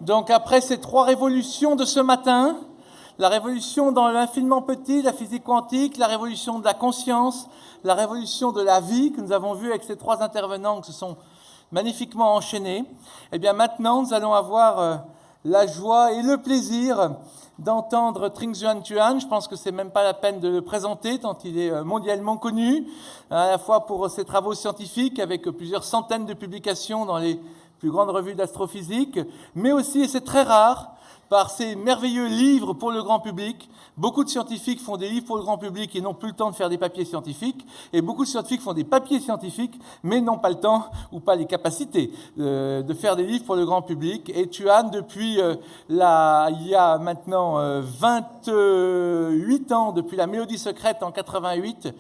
Donc après ces trois révolutions de ce matin, la révolution dans l'infiniment petit, la physique quantique, la révolution de la conscience, la révolution de la vie que nous avons vu avec ces trois intervenants qui se sont magnifiquement enchaînés, eh bien maintenant nous allons avoir la joie et le plaisir d'entendre Trinh Xuan Tuan. Je pense que c'est même pas la peine de le présenter tant il est mondialement connu, à la fois pour ses travaux scientifiques avec plusieurs centaines de publications dans les plus grandes revues d'astrophysique, mais aussi, et c'est très rare, par ces merveilleux livres pour le grand public. Beaucoup de scientifiques font des livres pour le grand public et n'ont plus le temps de faire des papiers scientifiques. Et beaucoup de scientifiques font des papiers scientifiques, mais n'ont pas le temps ou pas les capacités de faire des livres pour le grand public. Et Tuan, depuis il y a maintenant 28 ans, depuis La Mélodie secrète en 88,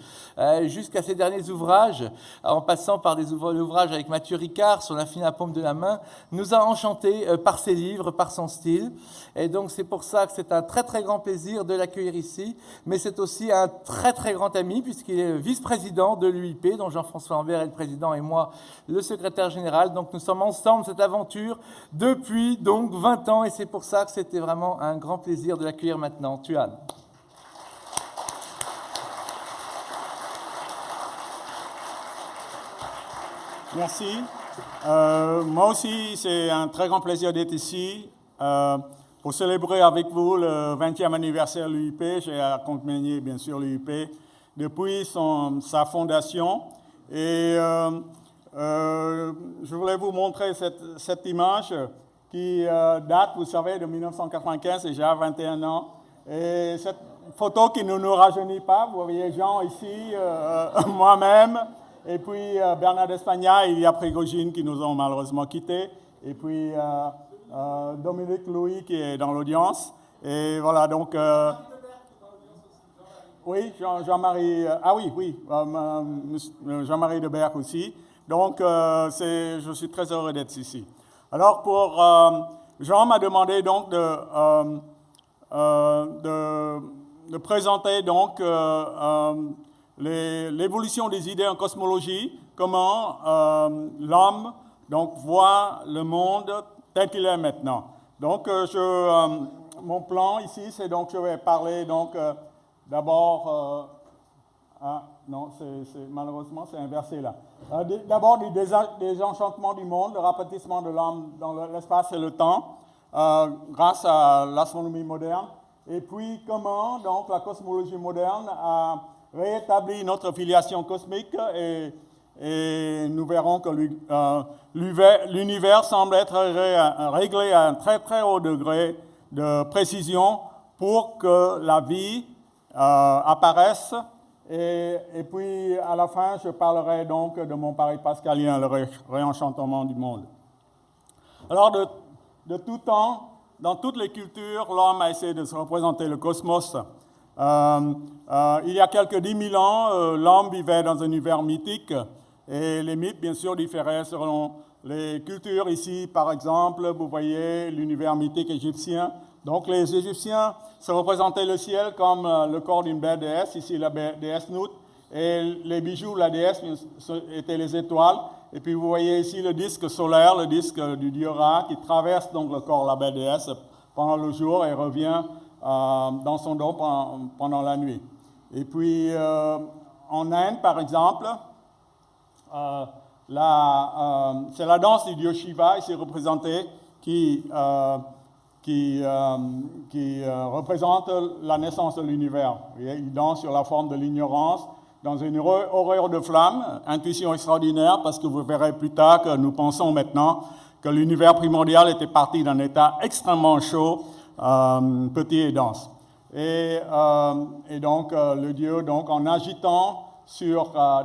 jusqu'à ses derniers ouvrages, en passant par des ouvrages avec Mathieu Ricard sur l'infini à paume de la main, nous a enchantés par ses livres, par son style. Et donc c'est pour ça que c'est un très très grand plaisir de l'accueillir ici, mais c'est aussi un très très grand ami puisqu'il est vice-président de l'UIP, dont Jean-François Ambert est le président et moi le secrétaire général. Donc nous sommes ensemble cette aventure depuis donc 20 ans et c'est pour ça que c'était vraiment un grand plaisir de l'accueillir maintenant. Tuan. Merci. Moi aussi, c'est un très grand plaisir d'être ici. Pour célébrer avec vous le 20e anniversaire de l'UIP. J'ai accompagné bien sûr l'UIP depuis sa fondation. Et je voulais vous montrer cette image qui date, vous savez, de 1995, et j'ai 21 ans. Et cette photo qui ne nous rajeunit pas, vous voyez Jean ici, moi-même, et puis Bernard Espagna et Ilia Prigogine qui nous ont malheureusement quittés, et puis Dominique Louis qui est dans l'audience. Et voilà, donc... oui, Jean-Marie... Jean-Marie Deberck aussi. Donc, je suis très heureux d'être ici. Alors, Jean m'a demandé donc de présenter donc l'évolution des idées en cosmologie, comment l'homme donc voit le monde tel qu'il est maintenant. Donc, mon plan ici, c'est donc, je vais parler donc d'abord, non, malheureusement, c'est inversé là. D'abord du désenchantement du monde, le rapetissement de l'homme dans l'espace et le temps, grâce à l'astronomie moderne, et puis comment donc la cosmologie moderne a rétabli notre filiation cosmique et nous verrons que l'univers semble être réglé à un très très haut degré de précision pour que la vie apparaisse. Et puis à la fin, je parlerai donc de mon pari pascalien, le réenchantement du monde. Alors de tout temps, dans toutes les cultures, l'homme a essayé de se représenter le cosmos. Il y a quelques 10 000 ans, l'homme vivait dans un univers mythique et les mythes, bien sûr, différaient selon les cultures. Ici, par exemple, vous voyez l'univers mythique égyptien. Donc, les Égyptiens se représentaient le ciel comme le corps d'une belle déesse, ici la déesse Nout, et les bijoux de la déesse étaient les étoiles. Et puis, vous voyez ici le disque solaire, le disque du dieu Ra, qui traverse donc le corps de la belle déesse pendant le jour et revient dans son dos pendant la nuit. Et puis, en Inde, par exemple, c'est la danse du dieu Shiva, ici représentée, qui représente la naissance de l'univers. Il danse sur la forme de l'ignorance, dans une horreur de flamme, intuition extraordinaire, parce que vous verrez plus tard que nous pensons maintenant que l'univers primordial était parti d'un état extrêmement chaud, petit et dense. Et donc, le Dieu, donc, en agitant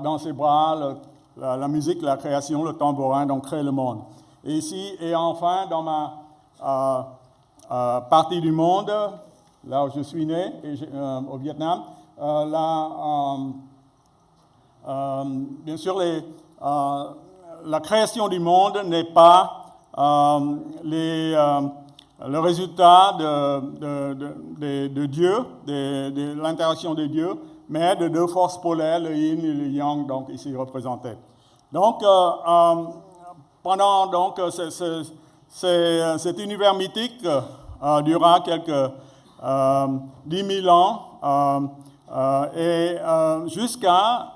dans ses bras la musique, la création, le tambourin, donc crée le monde. Et ici, et enfin, dans ma partie du monde, là où je suis né, au Vietnam, bien sûr, la création du monde n'est pas le résultat de Dieu, de l'interaction de Dieu, mais de deux forces polaires, le yin et le yang, donc ici représentés. Donc, pendant donc cet univers mythique dura quelques 10 000 ans et jusqu'à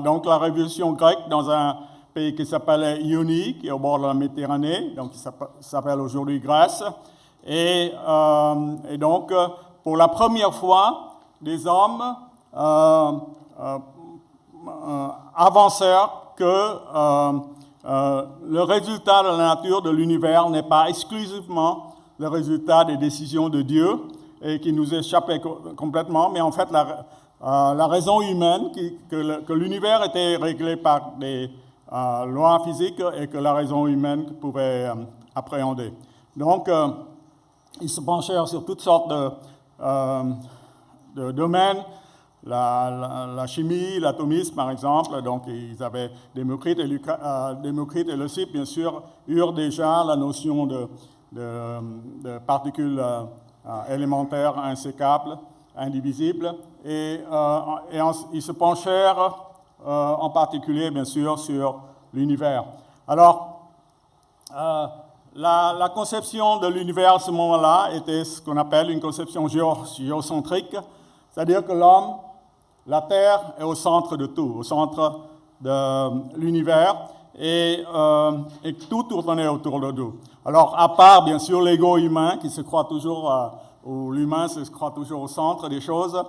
donc la révolution grecque dans un pays qui s'appelait Ionie, qui est au bord de la Méditerranée, donc qui s'appelle aujourd'hui Grèce. Et donc, pour la première fois, des hommes avancèrent que le résultat de la nature de l'univers n'est pas exclusivement le résultat des décisions de Dieu et qui nous échappait complètement, mais en fait la raison humaine, que l'univers était réglé par des lois physiques et que la raison humaine pouvait appréhender. Donc, ils se penchèrent sur toutes sortes de domaines, la chimie, l'atomisme par exemple. Donc ils avaient Démocrite et Leucippe, bien sûr, eurent déjà la notion de particules élémentaires insécables, indivisibles, et ils se penchèrent en particulier, bien sûr, sur l'univers. Alors, la conception de l'univers à ce moment-là était ce qu'on appelle une conception géocentrique, c'est-à-dire que l'homme, la Terre, est au centre de tout, au centre de l'univers, et tout tournait autour de nous. Alors, à part, bien sûr, l'ego humain qui se croit toujours, ou l'humain se croit toujours au centre des choses,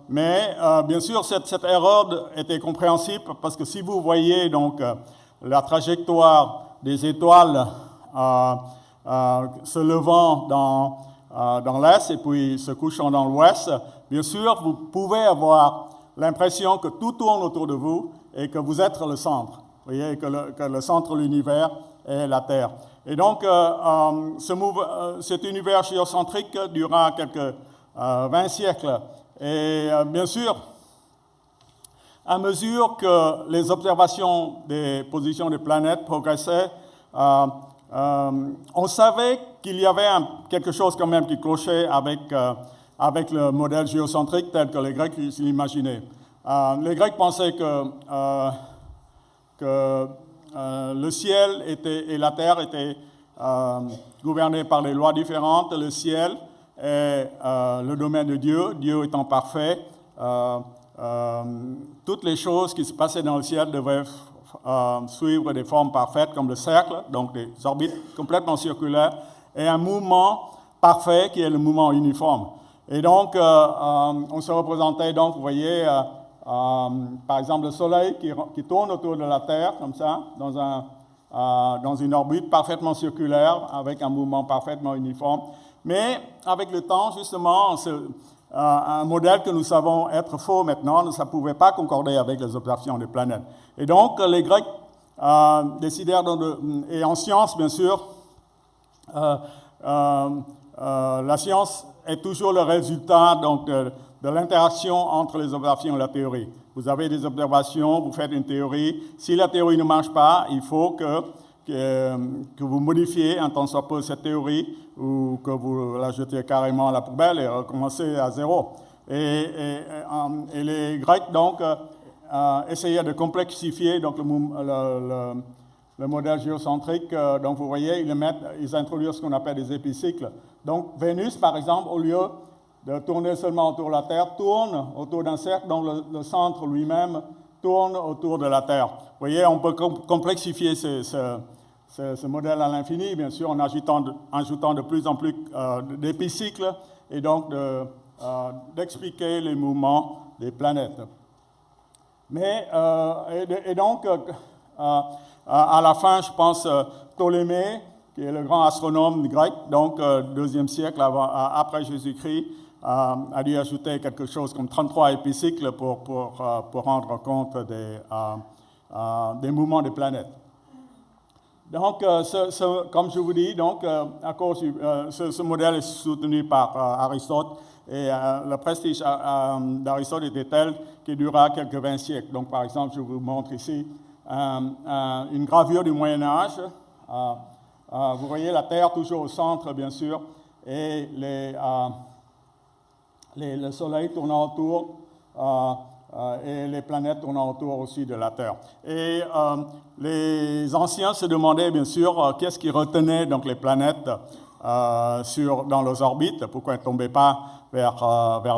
mais bien sûr, cette erreur était compréhensible parce que si vous voyez donc la trajectoire des étoiles se levant dans l'est et puis se couchant dans l'ouest, bien sûr, vous pouvez avoir l'impression que tout tourne autour de vous et que vous êtes le centre. Vous voyez, que le centre de l'univers est la Terre. Et donc, cet univers géocentrique dura quelques 20 siècles. Et bien sûr, à mesure que les observations des positions des planètes progressaient, on savait qu'il y avait quelque chose quand même qui clochait avec le modèle géocentrique tel que les Grecs l'imaginaient. Les Grecs pensaient que le ciel et la terre étaient gouvernés par des lois différentes. Le ciel est le domaine de Dieu, Dieu étant parfait. Toutes les choses qui se passaient dans le ciel devaient suivre des formes parfaites comme le cercle, donc des orbites complètement circulaires, et un mouvement parfait qui est le mouvement uniforme. Et donc, on se représentait, donc, vous voyez, par exemple, le Soleil qui tourne autour de la Terre, comme ça, dans une orbite parfaitement circulaire, avec un mouvement parfaitement uniforme. Mais avec le temps, justement, un modèle que nous savons être faux maintenant, ça ne pouvait pas concorder avec les observations des planètes. Et donc, les Grecs décidèrent, et en science, bien sûr, la science est toujours le résultat donc, de l'interaction entre les observations et la théorie. Vous avez des observations, vous faites une théorie. Si la théorie ne marche pas, il faut que vous modifiez un tant soit peu cette théorie ou que vous la jetez carrément à la poubelle et recommencez à zéro. Et les Grecs, donc, essayaient de complexifier donc, le modèle géocentrique. Donc, vous voyez, ils introduisent ce qu'on appelle des épicycles. Donc, Vénus, par exemple, au lieu de tourner seulement autour de la Terre, tourne autour d'un cercle dont le centre lui-même tourne autour de la Terre. Vous voyez, on peut complexifier ce modèle à l'infini, bien sûr, en ajoutant de plus en plus d'épicycles et donc d'expliquer les mouvements des planètes. Mais, et donc, à la fin, je pense, Ptolémée, qui est le grand astronome grec, donc 2e siècle après Jésus-Christ, a dû ajouter quelque chose comme 33 épicycles pour rendre compte des mouvements des planètes. Donc, comme je vous dis, donc, à cause ce modèle est soutenu par Aristote, et le prestige d'Aristote était tel qu'il dura quelques 20 siècles. Donc, par exemple, je vous montre ici une gravure du Moyen-Âge. Vous voyez la Terre toujours au centre, bien sûr, et le Soleil tournant autour et les planètes tournant autour aussi de la Terre. Et les anciens se demandaient bien sûr qu'est-ce qui retenait donc les planètes dans leurs orbites, pourquoi elles ne tombaient pas vers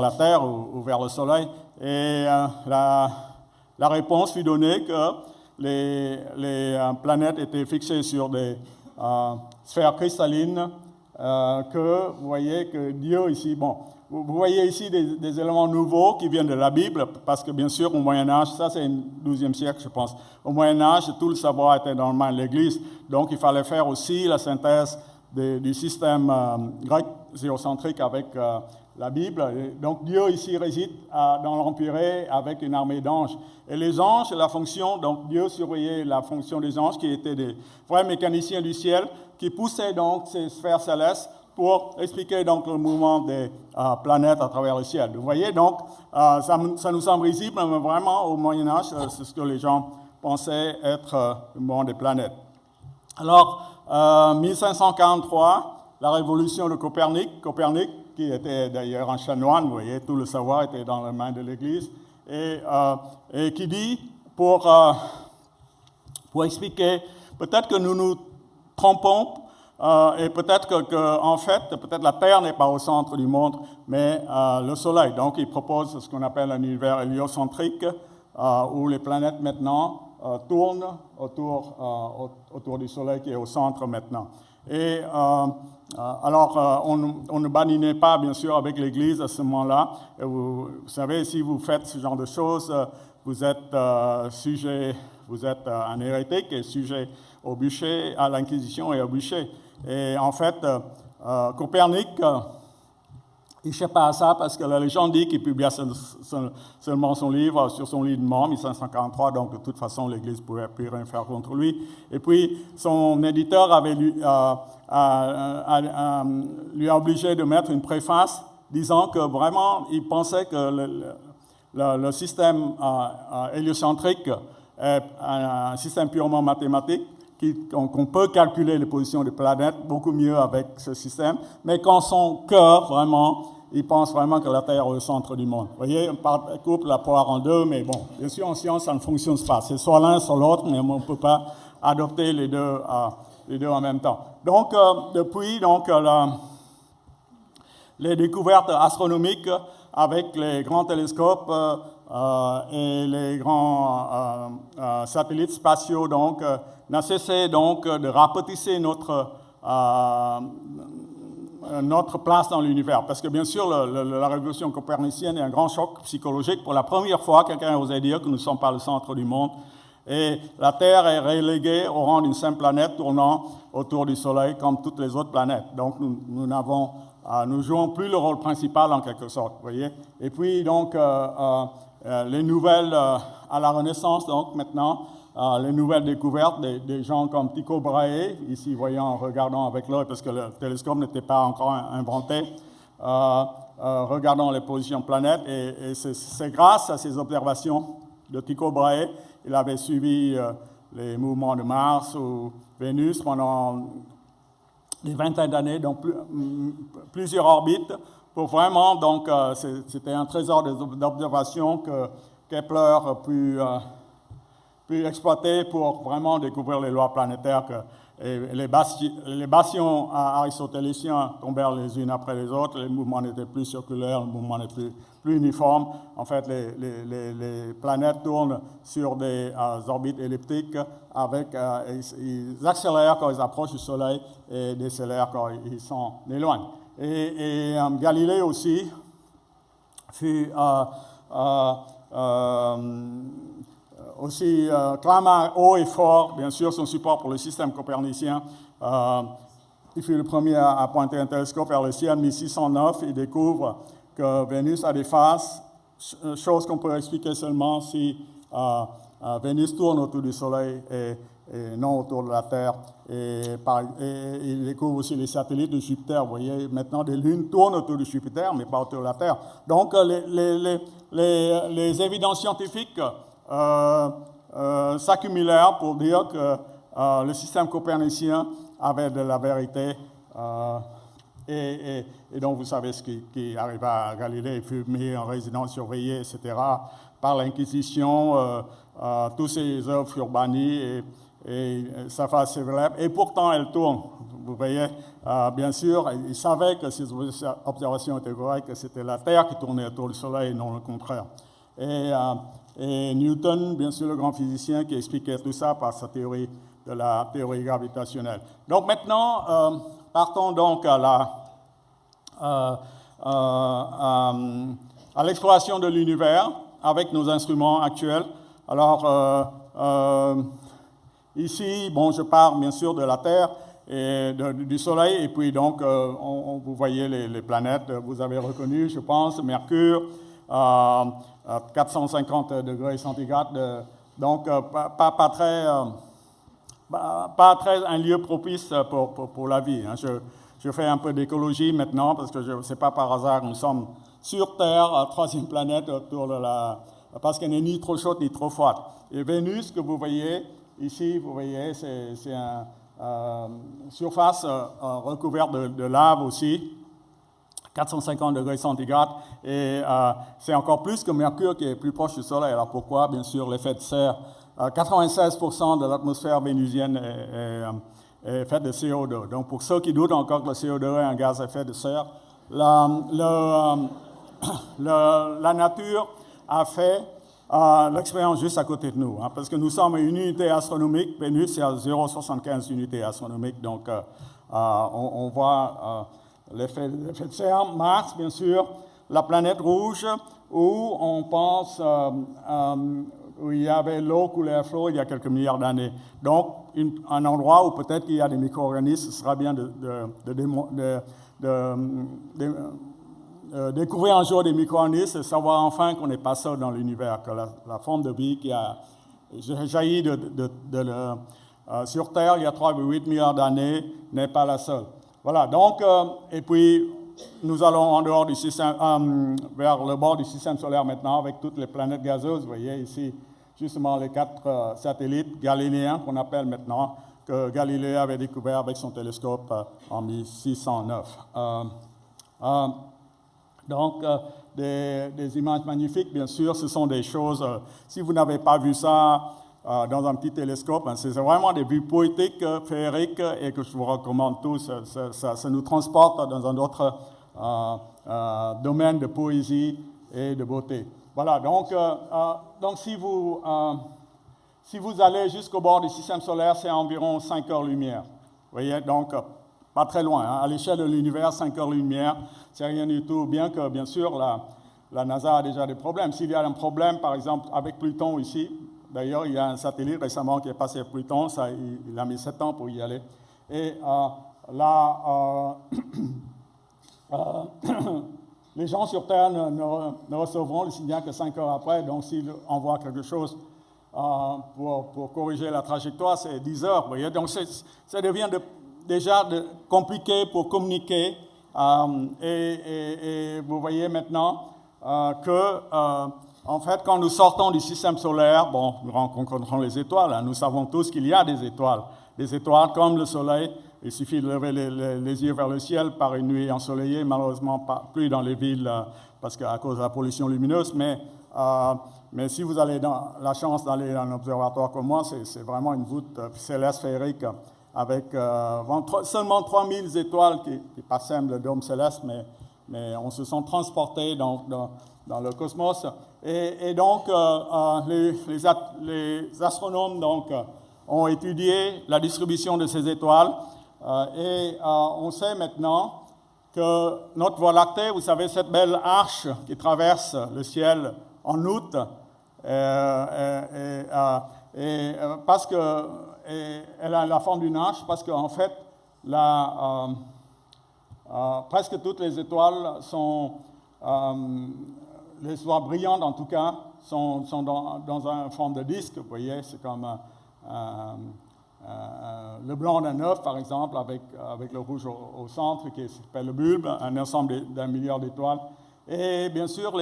la Terre ou vers le Soleil. Et la réponse fut donnée que les planètes étaient fixées sur des sphères cristallines, que vous voyez que Dieu ici, bon, vous voyez ici des éléments nouveaux qui viennent de la Bible, parce que bien sûr au Moyen-Âge, ça c'est le XIIe siècle je pense, au Moyen-Âge tout le savoir était dans le main de l'Église, donc il fallait faire aussi la synthèse du système grec géocentrique avec la Bible. Et donc Dieu ici réside dans l'Empyrée avec une armée d'anges. Et les anges, la fonction, donc Dieu surveillait la fonction des anges qui étaient des vrais mécaniciens du ciel qui poussaient donc ces sphères célestes pour expliquer donc le mouvement des planètes à travers le ciel. Vous voyez donc, ça nous semble risible, mais vraiment au Moyen-Âge, c'est ce que les gens pensaient être le mouvement des planètes. Alors, 1543, la révolution de Copernic, qui était d'ailleurs un chanoine, vous voyez, tout le savoir était dans les mains de l'Église, et qui dit, pour expliquer, peut-être que nous nous trompons, et peut-être en fait, peut-être la Terre n'est pas au centre du monde, mais le Soleil. Donc, il propose ce qu'on appelle un univers héliocentrique, où les planètes maintenant tournent autour du Soleil qui est au centre maintenant. Et alors, on ne badinait pas, bien sûr, avec l'Église à ce moment-là. Vous savez, si vous faites ce genre de choses, vous êtes vous êtes un hérétique et sujet au bûcher, à l'Inquisition et au bûcher. Et en fait, Copernic, il n'échappe pas à ça parce que la légende dit qu'il publia seulement son livre sur son lit de mort, 1543, donc de toute façon l'Église ne pouvait plus rien faire contre lui. Et puis son éditeur avait lui a obligé de mettre une préface disant que vraiment il pensait que le système héliocentrique est un système purement mathématique, qu'on peut calculer les positions des planètes beaucoup mieux avec ce système, mais qu'en son cœur, vraiment, il pense vraiment que la Terre est au centre du monde. Vous voyez, on coupe la poire en deux, mais bon, bien sûr, en science, ça ne fonctionne pas. C'est soit l'un, soit l'autre, mais on ne peut pas adopter les deux en même temps. Donc, depuis les découvertes astronomiques avec les grands télescopes et les grands satellites spatiaux, donc, n'a cessé donc de rapetisser notre place dans l'univers. Parce que bien sûr, la révolution copernicienne est un grand choc psychologique. Pour la première fois, quelqu'un osait dire que nous ne sommes pas le centre du monde. Et la Terre est reléguée au rang d'une simple planète tournant autour du Soleil comme toutes les autres planètes. Donc nous jouons plus le rôle principal en quelque sorte, vous voyez. Et puis donc les nouvelles à la Renaissance, donc maintenant, les nouvelles découvertes des gens comme Tycho Brahe, ici voyant en regardant avec l'œil parce que le télescope n'était pas encore inventé, regardant les positions de planètes, et c'est grâce à ces observations de Tycho Brahe, il avait suivi les mouvements de Mars ou Vénus pendant des vingtaines d'années, donc plusieurs orbites, pour vraiment, donc c'était un trésor d'observation que Kepler a pu exploiter pour vraiment découvrir les lois planétaires. Les bastions aristotéliciens tombèrent les unes après les autres, les mouvements n'étaient plus circulaires, le mouvement n'était plus uniforme. En fait, les planètes tournent sur des orbites elliptiques, ils accélèrent quand ils approchent du Soleil et décélèrent quand ils s'en éloignent. Et Galilée aussi fut aussi clama haut et fort, bien sûr, son support pour le système copernicien. Il fut le premier à pointer un télescope vers le ciel en 1609. Il découvre que Vénus a des faces, chose qu'on peut expliquer seulement si Vénus tourne autour du Soleil et non autour de la Terre. Et il découvre aussi les satellites de Jupiter. Vous voyez, maintenant, des lunes tournent autour de Jupiter, mais pas autour de la Terre. Donc, les évidences scientifiques s'accumulèrent pour dire que le système copernicien avait de la vérité Et donc, vous savez ce qui arriva à Galilée. Il fut mis en résidence surveillée, etc. Par l'Inquisition, tous ses œuvres furent bannies et sa face s'évèle. Et pourtant, elle tourne. Vous voyez, bien sûr, il savait que ses observations étaient correctes, que c'était la Terre qui tournait autour du Soleil et non le contraire. Et Newton, bien sûr, le grand physicien qui expliquait tout ça par sa théorie de la théorie gravitationnelle. Donc maintenant, partons donc à l'exploration de l'univers avec nos instruments actuels. Alors, ici, bon, je parle bien sûr de la Terre et du Soleil, et puis donc, vous voyez les planètes, vous avez reconnu, je pense, Mercure, à 450 degrés centigrades, donc pas très un lieu propice pour la vie. Hein. Je fais un peu d'écologie maintenant, parce que ce n'est pas par hasard, nous sommes sur Terre, troisième planète autour de parce qu'elle n'est ni trop chaude ni trop froide. Et Vénus, que vous voyez ici, vous voyez, c'est une surface recouverte de lave aussi, 450 degrés centigrades, et c'est encore plus que Mercure qui est plus proche du Soleil. Alors pourquoi? Bien sûr, l'effet de serre. 96% de l'atmosphère vénusienne est faite de CO2. Donc pour ceux qui doutent encore que le CO2 est un gaz à effet de serre, la nature a fait l'expérience juste à côté de nous, hein, parce que nous sommes une unité astronomique. Vénus est à 0,75 unités astronomiques, donc on voit l'effet de serre. Mars, bien sûr, la planète rouge, où on pense où il y avait l'eau coulée à flot il y a quelques milliards d'années. Donc, un endroit où peut-être il y a des micro-organismes, ce sera bien de découvrir un jour des micro-organismes et savoir enfin qu'on n'est pas seul dans l'univers, que la forme de vie qui a jailli sur Terre il y a 3,8 milliards d'années n'est pas la seule. Voilà, donc, et puis nous allons en dehors du système, vers le bord du système solaire maintenant, avec toutes les planètes gazeuses. Vous voyez ici, justement, les 4 satellites galiléens qu'on appelle maintenant, que Galilée avait découvert avec son télescope en 1609. Donc, des images magnifiques, bien sûr, ce sont des choses, si vous n'avez pas vu ça dans un petit télescope, hein, c'est vraiment des vues poétiques, féeriques, et que je vous recommande tous. Ça nous transporte dans un autre domaine de poésie et de beauté. Voilà, donc si vous allez jusqu'au bord du système solaire, c'est environ 5 heures-lumière. Vous voyez, donc pas très loin. Hein. À l'échelle de l'univers, 5 heures-lumière, c'est rien du tout, bien que, bien sûr, la NASA a déjà des problèmes. S'il y a un problème, par exemple, avec Pluton ici, d'ailleurs, il y a un satellite récemment qui est passé à Pluton, il a mis 7 ans pour y aller. Et là, les gens sur Terre ne recevront le signal que 5 heures après, donc s'ils envoient quelque chose pour corriger la trajectoire, c'est 10 heures. Vous voyez? Donc ça devient déjà compliqué pour communiquer. Et vous voyez maintenant en fait, quand nous sortons du système solaire, bon, nous rencontrons les étoiles. Hein, nous savons tous qu'il y a des étoiles. Des étoiles comme le Soleil. Il suffit de lever les yeux vers le ciel par une nuit ensoleillée. Malheureusement, pas plus dans les villes parce qu'à cause de la pollution lumineuse. Mais si vous avez la chance d'aller dans un observatoire comme moi, c'est vraiment une voûte céleste féerique avec seulement 3000 étoiles qui parsèment le dôme céleste, mais on se sent transporté dans le cosmos. Et donc, les astronomes donc, ont étudié la distribution de ces étoiles et on sait maintenant que notre Voie lactée, vous savez, cette belle arche qui traverse le ciel en août, parce que elle a la forme d'une arche, parce qu'en fait, presque toutes les étoiles sont les étoiles brillantes, en tout cas, sont dans une forme de disque. Vous voyez, c'est comme le blanc d'un œuf, par exemple, avec le rouge au centre, qui s'appelle le bulbe, un ensemble d'un milliard d'étoiles. Et bien sûr,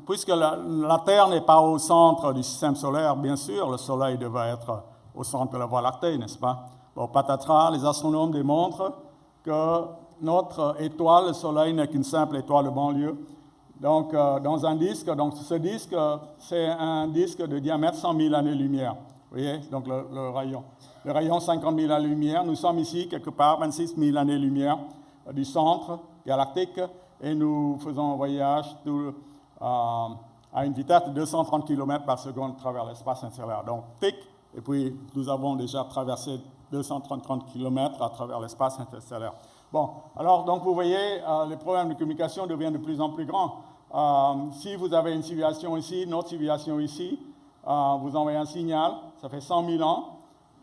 puisque la Terre n'est pas au centre du système solaire, bien sûr, le Soleil devait être au centre de la Voie lactée, n'est-ce pas? Bon, patatras, les astronomes démontrent que notre étoile, le Soleil, n'est qu'une simple étoile de banlieue. Donc, dans un disque, donc ce disque, c'est un disque de diamètre 100 000 années-lumière. Vous voyez, donc le rayon. Le rayon 50 000 années-lumière. Nous sommes ici, quelque part, 26 000 années-lumière du centre galactique, et nous faisons un voyage à une vitesse de 230 km par seconde à travers l'espace interstellaire. Donc, tic, et puis nous avons déjà traversé 230 km à travers l'espace interstellaire. Bon, alors, donc vous voyez, les problèmes de communication deviennent de plus en plus grands. Si vous avez une civilisation ici, une autre civilisation ici, vous envoyez un signal, ça fait 100 000 ans,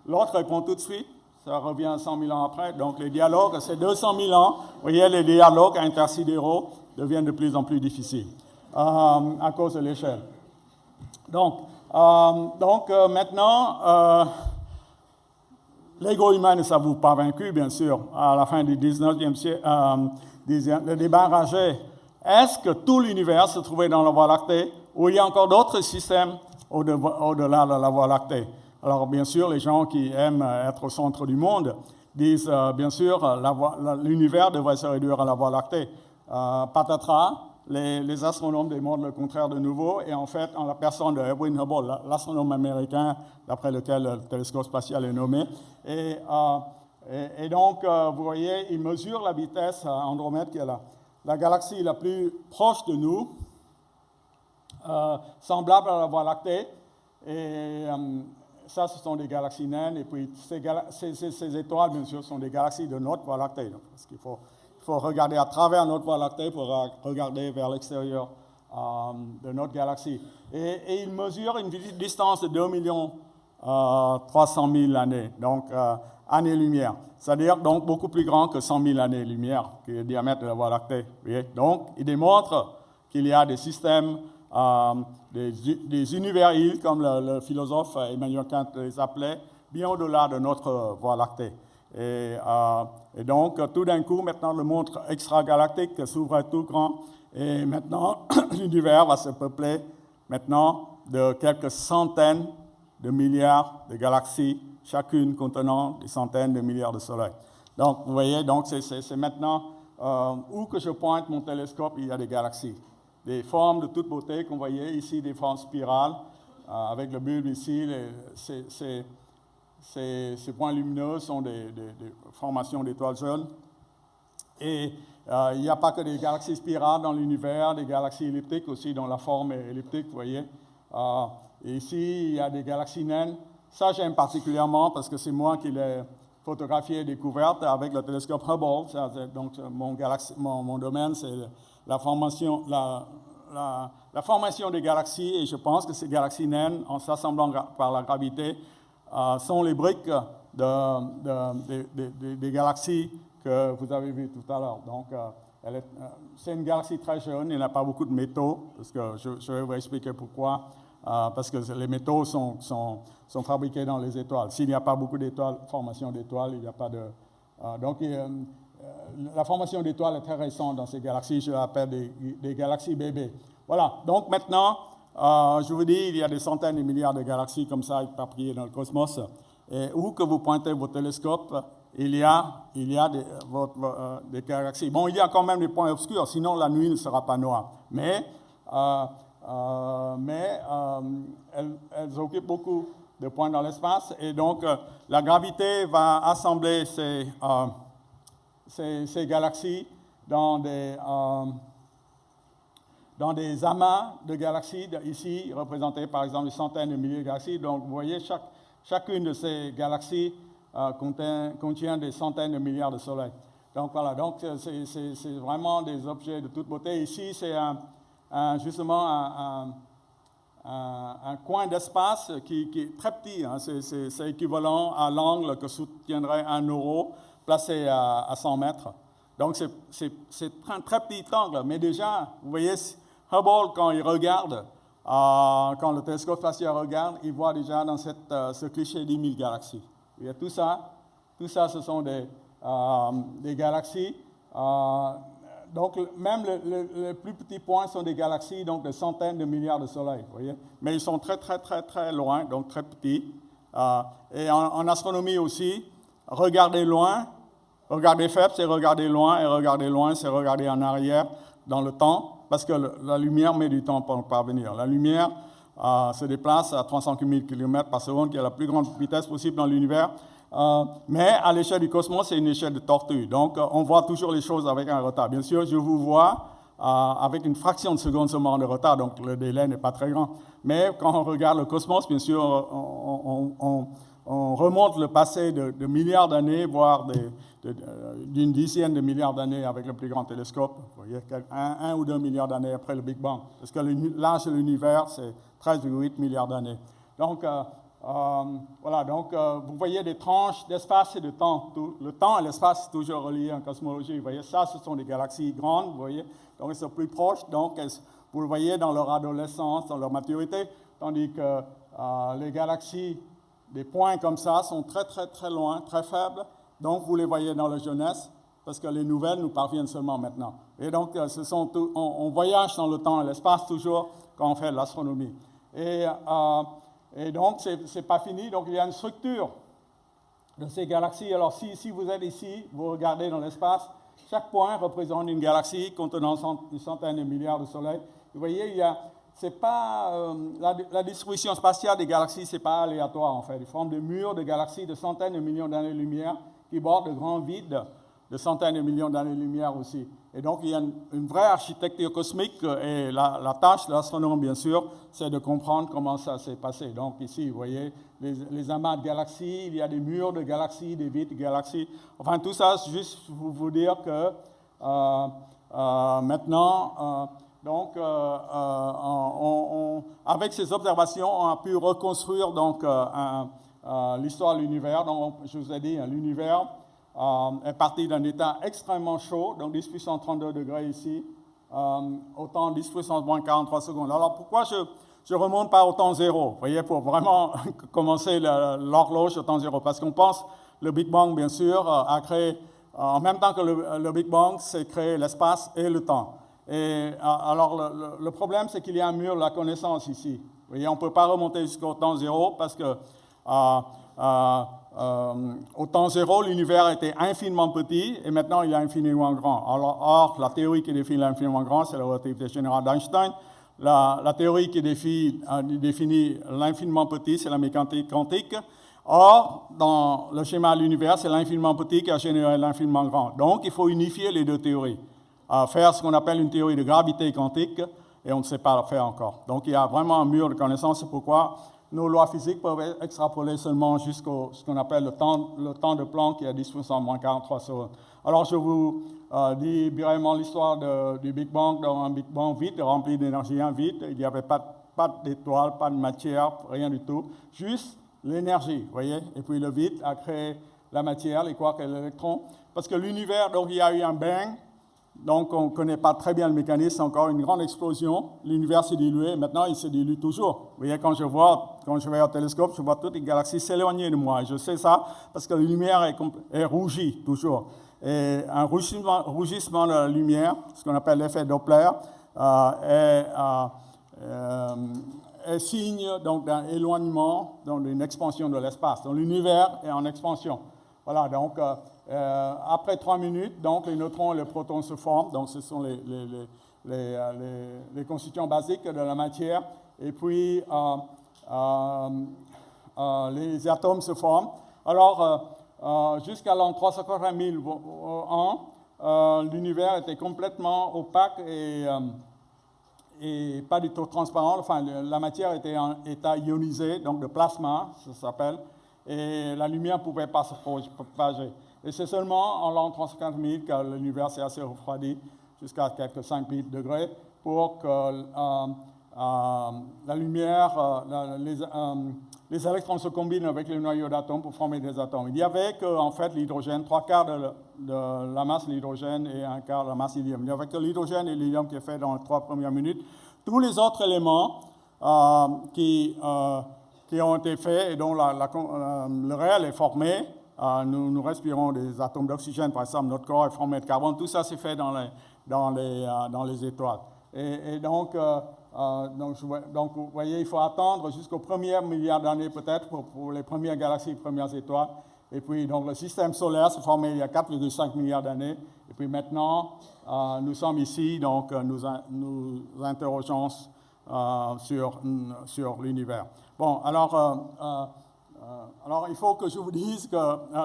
l'autre répond tout de suite, ça revient 100 000 ans après. Donc les dialogues, c'est 200 000 ans. Vous voyez, les dialogues intersidéraux deviennent de plus en plus difficiles à cause de l'échelle. Donc maintenant, l'ego humain ne s'avoue pas vaincu, bien sûr, à la fin du 19e siècle. Le débat rageait, est-ce que tout l'univers se trouvait dans la Voie lactée ou il y a encore d'autres systèmes au-delà de la Voie lactée? Alors, bien sûr, les gens qui aiment être au centre du monde disent, bien sûr, l'univers devrait se réduire à la Voie lactée. Patatras, les astronomes démontrent le contraire de nouveau, et en fait, en la personne de Edwin Hubble, l'astronome américain d'après lequel le télescope spatial est nommé, et donc, vous voyez, il mesure la vitesse à Andromède, qui est la galaxie la plus proche de nous, semblable à la Voie lactée, et ça, ce sont des galaxies naines, et puis ces étoiles, bien sûr, sont des galaxies de notre Voie lactée. Donc, parce qu'il faut regarder à travers notre Voie lactée pour regarder vers l'extérieur de notre galaxie. Et il mesure une distance de 2 300 000 années, donc années-lumière. C'est-à-dire donc beaucoup plus grand que 100 000 années-lumière, qui est le diamètre de la Voie lactée. Vous voyez? Donc, il démontre qu'il y a des systèmes, des univers-îles, comme le philosophe Emmanuel Kant les appelait, bien au-delà de notre Voie lactée. Et donc, tout d'un coup, maintenant, le monde extragalactique s'ouvre tout grand. Et maintenant, l'univers va se peupler maintenant de quelques centaines de milliards de galaxies, chacune contenant des centaines de milliards de soleils. Donc, vous voyez, donc c'est maintenant, où que je pointe mon télescope, il y a des galaxies. Des formes de toute beauté qu'on voyait ici, des formes spirales, avec le bulbe ici, ces points lumineux sont des formations d'étoiles jeunes. Et il n'y a pas que des galaxies spirales dans l'univers, des galaxies elliptiques aussi dont la forme est elliptique, vous voyez. Et ici, il y a des galaxies naines. Ça, j'aime particulièrement parce que c'est moi qui l'ai photographié et découverte avec le télescope Hubble. Donc, mon domaine, c'est la formation des galaxies. Et je pense que ces galaxies naines, en s'assemblant par la gravité, sont les briques des galaxies que vous avez vues tout à l'heure. Donc, c'est une galaxie très jeune, il n'y a pas beaucoup de métaux, parce que je vais vous expliquer pourquoi. Parce que les métaux sont fabriqués dans les étoiles. S'il n'y a pas beaucoup d'étoiles, formation d'étoiles, il n'y a pas de... donc, la formation d'étoiles est très récente dans ces galaxies, je l'appelle des galaxies bébés. Voilà, donc maintenant, je vous dis, il y a des centaines de milliards de galaxies comme ça éparpillées dans le cosmos. Et où que vous pointez vos télescopes, il y a des galaxies. Bon, il y a quand même des points obscurs, sinon la nuit ne sera pas noire. Mais elles occupent beaucoup de points dans l'espace. Et donc, la gravité va assembler ces galaxies dans des amas de galaxies, ici représentés par exemple des centaines de milliers de galaxies. Donc vous voyez, chacune de ces galaxies contient des centaines de milliards de soleils. Donc voilà, donc c'est vraiment des objets de toute beauté. Ici, c'est justement un coin d'espace qui est très petit, hein. C'est équivalent à l'angle que soutiendrait un euro placé à 100 mètres. Donc c'est un très petit angle, mais déjà, vous voyez, Hubble, quand il regarde, quand le télescope spatial regarde, il voit déjà dans ce cliché 10 000 galaxies. Il y a tout ça, ce sont des galaxies. Donc, même les plus petits points sont des galaxies, donc de centaines de milliards de soleils, vous voyez. Mais ils sont très, très, très, très loin, donc très petits. Et en astronomie aussi, regarder loin Regarder faible, c'est regarder loin, et regarder loin, c'est regarder en arrière dans le temps, parce que la lumière met du temps pour parvenir. La lumière se déplace à 300 000 km par seconde, qui est la plus grande vitesse possible dans l'univers. Mais à l'échelle du cosmos, c'est une échelle de tortue. Donc, on voit toujours les choses avec un retard. Bien sûr, je vous vois avec une fraction de seconde seulement de retard, donc le délai n'est pas très grand. Mais quand on regarde le cosmos, bien sûr, on remonte le passé de milliards d'années, voire d'une dizaine de milliards d'années avec le plus grand télescope. Vous voyez, 1 ou 2 milliards d'années après le Big Bang. Parce que l'âge de l'univers, c'est 13,8 milliards d'années. Donc, voilà, donc vous voyez des tranches d'espace et de temps. Le temps et l'espace sont toujours reliés en cosmologie. Vous voyez, ça, ce sont des galaxies grandes, vous voyez. Donc, elles sont plus proches, donc vous le voyez dans leur adolescence, dans leur maturité, tandis que les galaxies, des points comme ça, sont très, très, très loin, très faibles. Donc, vous les voyez dans la jeunesse, parce que les nouvelles nous parviennent seulement maintenant. Et donc, on voyage dans le temps et l'espace toujours quand on fait de l'astronomie. Et donc, ce n'est pas fini. Donc, il y a une structure de ces galaxies. Alors, si vous êtes ici, vous regardez dans l'espace, chaque point représente une galaxie contenant une centaine de milliards de soleils. Vous voyez, c'est pas, la distribution spatiale des galaxies, ce n'est pas aléatoire, en fait. Ils forment des murs de galaxies de centaines de millions d'années-lumière qui bordent de grands vides de centaines de millions d'années-lumière aussi. Et donc, il y a une vraie architecture cosmique et la tâche de l'astronome, bien sûr, c'est de comprendre comment ça s'est passé. Donc, ici, vous voyez les amas de galaxies, il y a des murs de galaxies, des vides de galaxies. Enfin, tout ça, c'est juste pour vous dire que maintenant, avec ces observations, on a pu reconstruire donc, l'histoire de l'univers. Donc, je vous ai dit, l'univers est parti d'un état extrêmement chaud, donc 10 puissance 32 degrés ici, au temps 10 puissance moins 43 secondes. Alors pourquoi je remonte pas au temps zéro, vous voyez, pour vraiment commencer l'horloge au temps zéro? Parce qu'on pense, le Big Bang, bien sûr, a créé, en même temps que le Big Bang, c'est créé l'espace et le temps. Et alors le problème, c'est qu'il y a un mur de la connaissance ici. Vous voyez, on ne peut pas remonter jusqu'au temps zéro parce que au temps zéro, l'univers était infiniment petit et maintenant il est infiniment grand. Or, la théorie qui définit l'infiniment grand, c'est la relativité générale d'Einstein. La théorie qui définit l'infiniment petit, c'est la mécanique quantique. Or, dans le schéma de l'univers, c'est l'infiniment petit qui a généré l'infiniment grand. Donc, il faut unifier les deux théories. Faire ce qu'on appelle une théorie de gravité quantique, et on ne sait pas le faire encore. Donc, il y a vraiment un mur de connaissances, c'est pourquoi nos lois physiques peuvent être extrapolées seulement jusqu'au ce qu'on appelle le temps de Planck, qui est 10 puissance moins 43 secondes. Alors, je vous dis brièvement l'histoire du Big Bang. Dans un Big Bang vide, rempli d'énergie, un vide, il n'y avait pas d'étoiles, pas de matière, rien du tout, juste l'énergie, vous voyez. Et puis le vide a créé la matière, les quarks et l'électron, parce que l'univers, donc il y a eu un bang. Donc, on ne connaît pas très bien le mécanisme, encore une grande explosion. L'univers s'est dilué, maintenant il se dilue toujours. Vous voyez, quand je vais au télescope, je vois toutes les galaxies s'éloigner de moi. Et je sais ça parce que la lumière est rougie toujours. Et un rougissement de la lumière, ce qu'on appelle l'effet Doppler, est signe d'un éloignement, d'une expansion de l'espace. Donc, l'univers est en expansion. Voilà, donc après 3 minutes, donc, les neutrons et les protons se forment. Donc, ce sont les constituants basiques de la matière. Et puis, les atomes se forment. Alors, jusqu'à l'an 380 000 ans, l'univers était complètement opaque et pas du tout transparent. Enfin, la matière était en état ionisé, donc de plasma, ça s'appelle. Et la lumière ne pouvait pas se propager. Et c'est seulement en l'an 350 000 que l'univers s'est assez refroidi, jusqu'à quelques 5 degrés, pour que la lumière, les électrons se combinent avec les noyaux d'atomes pour former des atomes. Il y avait en fait l'hydrogène, 3/4 de la masse de l'hydrogène et 1/4 de la masse de l'hélium. Il n'y avait que l'hydrogène et l'hélium qui est fait dans les 3 premières minutes. Tous les autres éléments qui ont été faits et dont le réel est formé, nous respirons des atomes d'oxygène, par exemple, notre corps est formé de carbone, tout ça c'est fait dans les étoiles. Et donc, vous voyez, il faut attendre jusqu'au premier milliard d'années peut-être pour les premières galaxies, les premières étoiles. Et puis, donc, le système solaire s'est formé il y a 4,5 milliards d'années. Et puis maintenant, nous sommes ici, donc nous interrogeons sur l'univers. Bon, alors, il faut que je vous dise que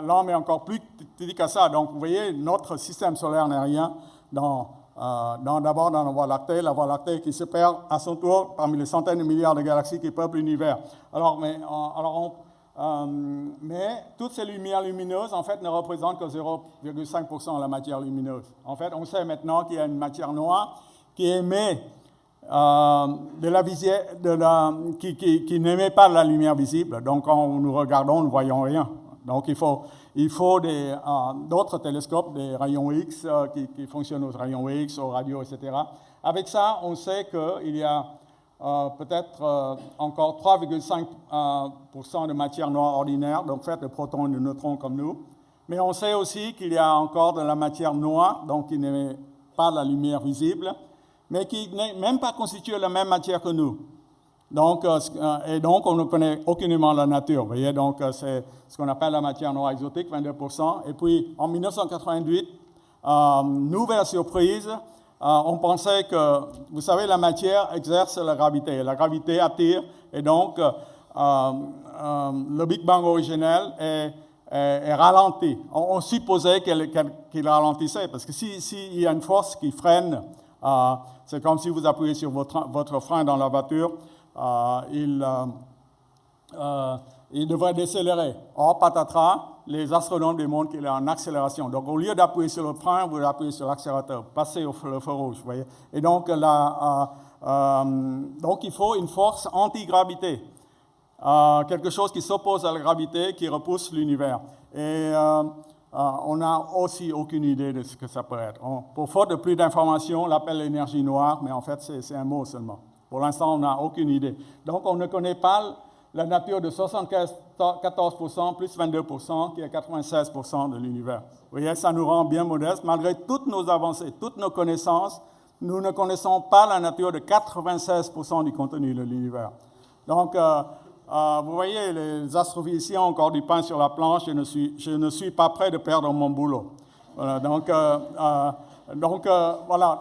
l'homme est encore plus petit que ça. Donc, vous voyez, notre système solaire n'est rien d'abord dans la Voie lactée qui se perd à son tour parmi les centaines de milliards de galaxies qui peuplent l'univers. Mais toutes ces lumières lumineuses, en fait, ne représentent que 0,5% de la matière lumineuse. En fait, on sait maintenant qu'il y a une matière noire qui émet qui n'émet pas de la lumière visible. Donc, quand nous regardons, nous ne voyons rien. Donc, il faut d'autres télescopes, des rayons X qui fonctionnent aux rayons X, aux radios, etc. Avec ça, on sait qu'il y a peut-être encore 3,5% de matière noire ordinaire, donc faite de protons et de neutrons comme nous. Mais on sait aussi qu'il y a encore de la matière noire, donc qui n'émet pas de la lumière visible, mais qui n'est même pas constituée de la même matière que nous. Donc, et donc, on ne connaît aucunement la nature. Vous voyez, donc, c'est ce qu'on appelle la matière noire exotique, 22%. Et puis, en 1988, nouvelle surprise, on pensait que, vous savez, la matière exerce la gravité. La gravité attire, et donc, le Big Bang originel est ralenti. On supposait qu'il ralentissait, parce que s'il y a une force qui freine, c'est comme si vous appuyez sur votre frein dans la voiture, il devrait décélérer. Or, patatras, les astronomes démontrent qu'il est en accélération. Donc, au lieu d'appuyer sur le frein, vous appuyez sur l'accélérateur, passez le feu rouge, vous voyez. Et donc, donc il faut une force anti-gravité, quelque chose qui s'oppose à la gravité, qui repousse l'univers. Et on n'a aussi aucune idée de ce que ça peut être. Pour faute de plus d'informations, on l'appelle l'énergie noire, mais en fait, c'est un mot seulement. Pour l'instant, on n'a aucune idée. Donc, on ne connaît pas la nature de 74% plus 22%, qui est 96% de l'univers. Vous voyez, ça nous rend bien modestes. Malgré toutes nos avancées, toutes nos connaissances, nous ne connaissons pas la nature de 96% du contenu de l'univers. Donc, vous voyez, les astrophysiciens ont encore du pain sur la planche. Je ne suis pas prêt de perdre mon boulot. Voilà,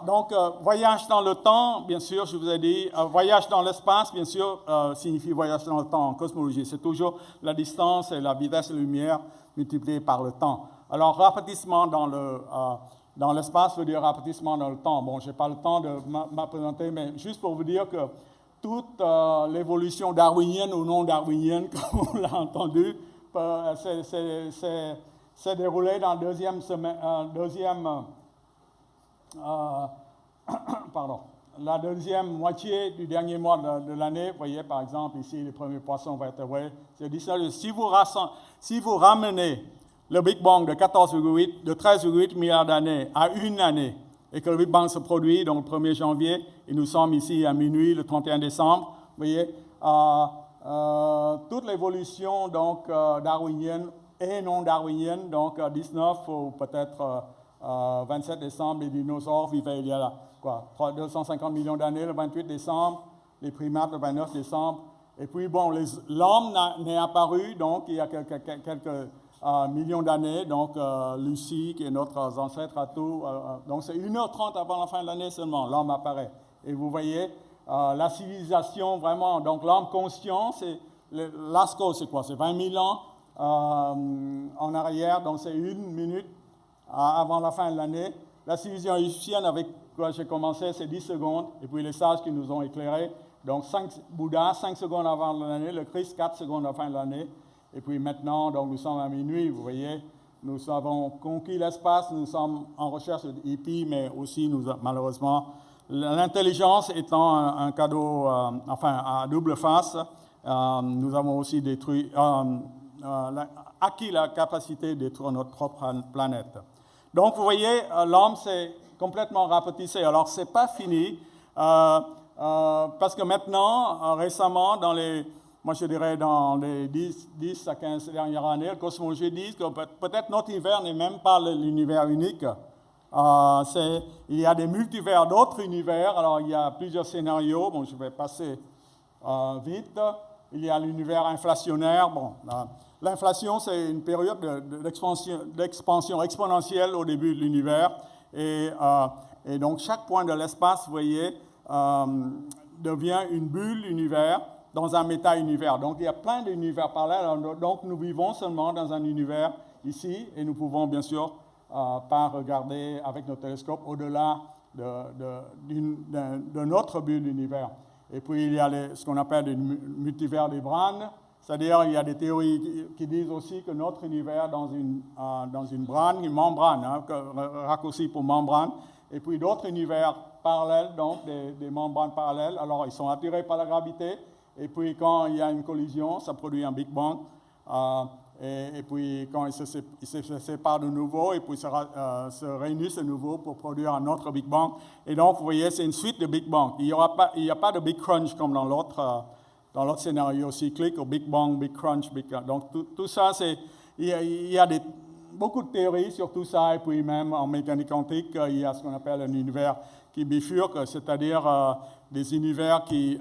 donc, voyage dans le temps, bien sûr, je vous ai dit, voyage dans l'espace, bien sûr, signifie voyage dans le temps en cosmologie. C'est toujours la distance et la vitesse de la lumière multipliée par le temps. Alors, rapetissement dans l'espace veut dire rapetissement dans le temps. Bon, je n'ai pas le temps de m'appréhender, mais juste pour vous dire que toute l'évolution darwinienne ou non darwinienne, comme on l'a entendu, s'est déroulée dans la deuxième moitié du dernier mois de l'année. Vous voyez, par exemple, ici, les premiers poissons vertébrés. Si vous ramenez le Big Bang de 13,8 milliards d'années à une année, et que le Big Bang se produit donc le 1er janvier, et nous sommes ici à minuit, le 31 décembre, vous voyez, toute l'évolution donc darwinienne et non darwinienne, donc 19 ou peut-être 27 décembre, les dinosaures vivaient il y a 250 millions d'années, le 28 décembre, les primates le 29 décembre, et puis bon, l'homme n'est apparu donc il y a quelques millions d'années, donc Lucie, qui est notre ancêtre à tout, donc c'est 1h30 avant la fin de l'année seulement, l'homme apparaît. Et vous voyez, la civilisation vraiment, donc l'homme conscient, l'ASCO, c'est quoi? C'est 20 000 ans en arrière, donc c'est 1 minute avant la fin de l'année. La civilisation égyptienne avec quoi j'ai commencé, c'est 10 secondes, et puis les sages qui nous ont éclairés, donc Bouddha, 5 secondes avant l'année, le Christ, 4 secondes à la fin de l'année. Et puis maintenant, donc nous sommes à minuit, vous voyez, nous avons conquis l'espace, nous sommes en recherche de hippie, mais aussi, malheureusement, l'intelligence étant un cadeau, à double face, nous avons aussi acquis la capacité de détruire notre propre planète. Donc, vous voyez, l'homme s'est complètement rapetissé. Alors, ce n'est pas fini, parce que maintenant, récemment, moi je dirais dans les 10 à 15 dernières années, la cosmologie dit que peut-être notre univers n'est même pas l'univers unique. Il y a des multivers, d'autres univers. Alors il y a plusieurs scénarios. Bon, je vais passer vite. il y a l'univers inflationnaire. Bon, l'inflation, c'est une période d'expansion exponentielle au début de l'univers. Et donc, chaque point de l'espace, vous voyez, devient une bulle univers dans un méta-univers. Donc, il y a plein d'univers parallèles. Donc, nous vivons seulement dans un univers ici, et nous pouvons, bien sûr, pas regarder avec nos télescopes au-delà de notre bulle d'univers. Et puis, il y a ce qu'on appelle le multivers des brane, c'est-à-dire il y a des théories qui disent aussi que notre univers dans une brane, une membrane, raccourci pour membrane, et puis d'autres univers parallèles, donc des membranes parallèles. Alors, ils sont attirés par la gravité, et puis quand il y a une collision, ça produit un Big Bang. Et puis, quand ils se séparent de nouveau, et puis se réunissent de nouveau pour produire un autre Big Bang. Et donc, vous voyez, c'est une suite de Big Bang. Il n'y a pas de Big Crunch comme dans l'autre scénario cyclique, au Big Bang, Big Crunch, Big Crunch. Donc, tout ça, il y a beaucoup de théories sur tout ça. Et puis, même en mécanique quantique, il y a ce qu'on appelle un univers qui bifurque, c'est-à-dire des univers qui,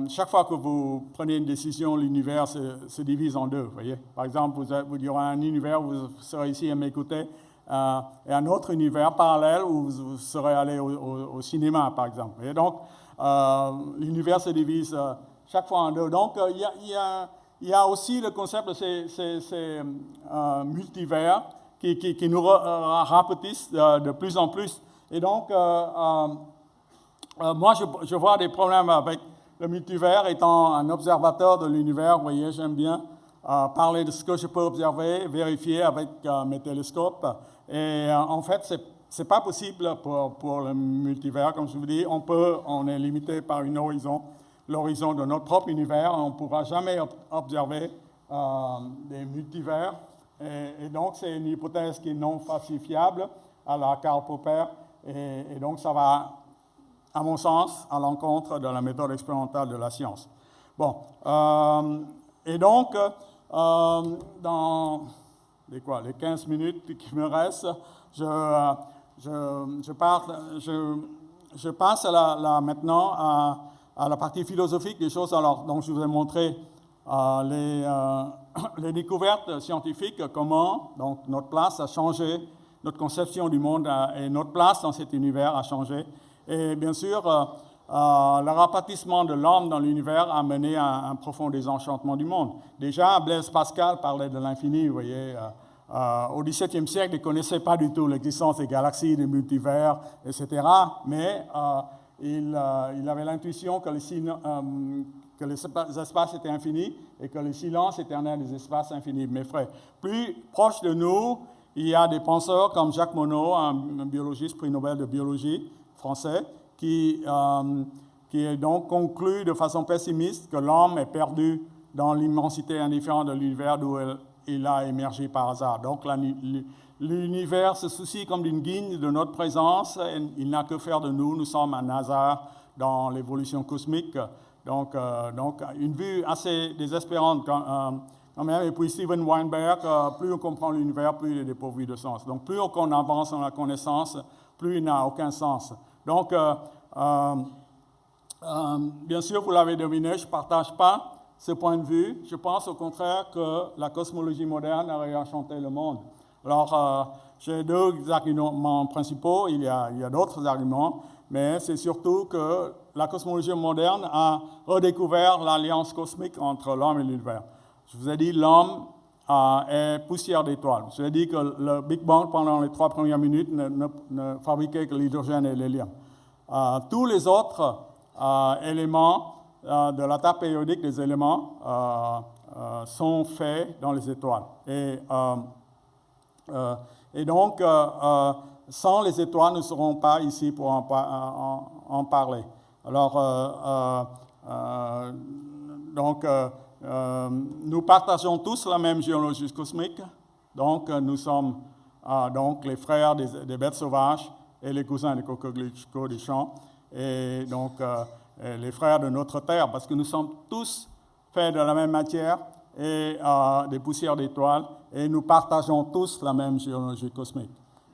chaque fois que vous prenez une décision, l'univers se divise en deux. Vous voyez? Par exemple, il y aura un univers où vous serez ici à m'écouter, et un autre univers parallèle où vous serez allé au cinéma, par exemple. Et donc, l'univers se divise chaque fois en deux. Donc, il y a aussi le concept de ces multivers qui nous rapetissent de plus en plus. Et donc, moi, je vois des problèmes avec le multivers étant un observateur de l'univers. Vous voyez, j'aime bien parler de ce que je peux observer, vérifier avec mes télescopes. Et en fait, c'est pas possible pour le multivers. Comme je vous dis, on est limité par l'horizon de notre propre univers. On ne pourra jamais observer des multivers. Et donc, c'est une hypothèse qui est non falsifiable à la Karl Popper. Et donc, ça va, à mon sens, à l'encontre de la méthode expérimentale de la science. Bon, et donc, dans les 15 minutes qui me restent, je passe maintenant à la partie philosophique des choses. Alors, donc, je vous ai montré les découvertes scientifiques, comment donc, notre place a changé, notre conception du monde et notre place dans cet univers a changé. Et bien sûr, le rapatissement de l'homme dans l'univers a mené à un profond désenchantement du monde. Déjà, Blaise Pascal parlait de l'infini, vous voyez. Au XVIIe siècle, il ne connaissait pas du tout l'existence des galaxies, des multivers, etc. Mais il avait l'intuition que les espaces étaient infinis et que le silence éternel des espaces infinis. Mais frère, plus proche de nous, il y a des penseurs comme Jacques Monod, un biologiste, prix Nobel de biologie français, qui donc conclut de façon pessimiste que l'homme est perdu dans l'immensité indifférente de l'univers d'où il a émergé par hasard. Donc l'univers se soucie comme d'une guigne de notre présence, et il n'a que faire de nous, nous sommes un hasard dans l'évolution cosmique. Donc une vue assez désespérante quand même. Et puis Steven Weinberg, plus on comprend l'univers, plus il est dépourvu de sens. Donc plus on avance dans la connaissance, plus il n'a aucun sens. Donc, bien sûr, vous l'avez deviné, je ne partage pas ce point de vue. Je pense au contraire que la cosmologie moderne a réenchanté le monde. Alors, j'ai deux arguments principaux, il y a d'autres arguments, mais c'est surtout que la cosmologie moderne a redécouvert l'alliance cosmique entre l'homme et l'univers. Je vous ai dit, l'homme est poussière d'étoiles. Je vous ai dit que le Big Bang, pendant les 3 premières minutes, ne fabriquait que l'hydrogène et l'hélium. Tous les autres éléments de la table périodique des éléments sont faits dans les étoiles. Et donc, sans les étoiles, nous ne serons pas ici pour en parler. Alors, nous partageons tous la même géologie cosmique. Donc, nous sommes donc les frères des bêtes sauvages et les cousins des coquelicots des champs. Et donc, les frères de notre Terre, parce que nous sommes tous faits de la même matière et des poussières d'étoiles, et nous partageons tous la même géologie cosmique.